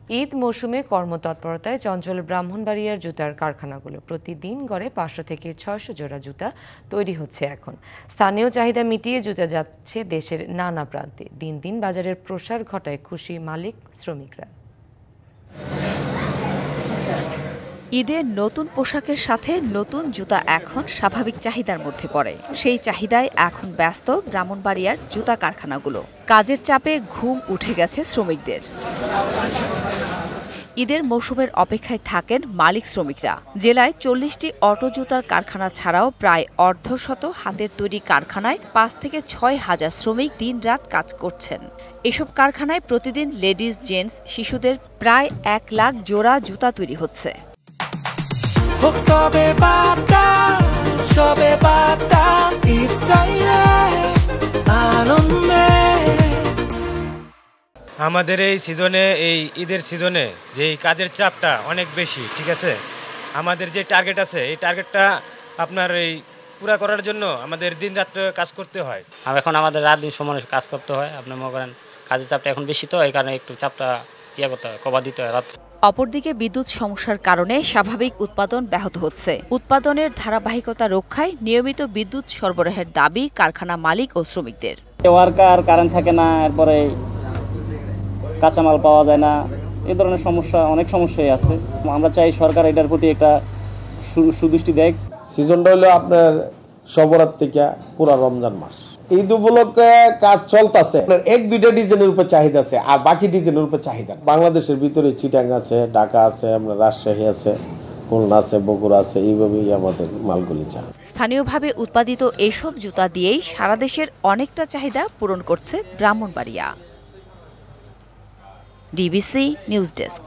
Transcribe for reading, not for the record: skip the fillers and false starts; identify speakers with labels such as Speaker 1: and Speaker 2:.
Speaker 1: ঈদ মৌসুমে কর্মতৎপরতায় চঞ্চল ব্রাহ্মণবাড়িয়ার জুতার কারখানাগুলো প্রতিদিন গড়ে 500 থেকে 600 জোড়া জুতা তৈরি হচ্ছে এখন। স্থানীয় চাহিদা মিটিয়ে জুতা যাচ্ছে দেশের নানা প্রান্তে। দিন দিন বাজারের প্রসার ঘটায় খুশি মালিক শ্রমিকরা।
Speaker 2: ঈদের নতুন পোশাকের সাথে নতুন জুতা এখন স্বাভাবিক চাহিদার মধ্যে পড়ে। সেই চাহিদায় এখন ব্যস্ত ব্রাহ্মণবাড়িয়ার জুতা কারখানাগুলো। কাজের চাপে ঘুম উঠে গেছে শ্রমিকদের। ঈদের মৌসুমের অপেক্ষায় থাকেন মালিক শ্রমিকরা। জেলায় 40টি অটো জুতার কারখানা ছাড়াও প্রায় অর্ধশত হাতের তৈরি কারখানায় 5 থেকে 6 হাজার শ্রমিক দিনরাত কাজ করছেন। এসব কারখানায় প্রতিদিন লেডিস, জেন্টস, শিশুদের প্রায় 1 লাখ জোড়া জুতা তৈরি হচ্ছে।
Speaker 3: আমাদের এই সিজনে, এই ঈদের সিজনে যে কাজের চাপটা অনেক বেশি, ঠিক আছে। আমাদের যে টার্গেট আছে, এই টার্গেটটা আপনার এই পুরা করার জন্য আমাদের দিন রাত্রে কাজ করতে হয়।
Speaker 4: এখন আমাদের রাত দিন সমানে কাজ করতে হয়। আপনি মনে করেন কাজের চাপটা এখন বেশি, তো এই কারণে একটু চাপটা করতে হয়, কভার দিতে হয় রাত।
Speaker 2: অপরদিকে বিদ্যুৎ সমস্যার কারণে স্বাভাবিক উৎপাদন ব্যাহত হচ্ছে। উৎপাদনের ধারাবাহিকতা রক্ষায় নিয়মিত বিদ্যুৎ সরবরাহের দাবি কারখানা মালিক ও শ্রমিকদের।
Speaker 5: ওয়ার্কার কারেন্ট থাকে না, এরপরে কাঁচামাল পাওয়া যায় না, এই ধরনের সমস্যা, অনেক সমস্যাই আছে। আমরা চাই সরকার এটার প্রতি একটা সুদৃষ্টি দেখ।
Speaker 6: সিজনটা হলো আপনার সবরাত থেকে পুরা রমজান মাস। ঈদ উপলক্ষে কাজ চলতেছে। 1-2টা ডিজাইনের উপর চাহিদা আছে, আর বাকি ডিজাইনের উপর চাহিদা। বাংলাদেশের ভিতরে চিটাং আছে, ঢাকা আছে, আপনার রাজশাহী আছে, খুলনা আছে, বগুড়া আছে, এইভাবেই আমাদের মালগুলি চায়।
Speaker 2: স্থানীয়ভাবে উৎপাদিত এসব জুতা দিয়েই সারা দেশের অনেকটা চাহিদা পূরণ করছে ব্রাহ্মণবাড়িয়া। DBC news desk.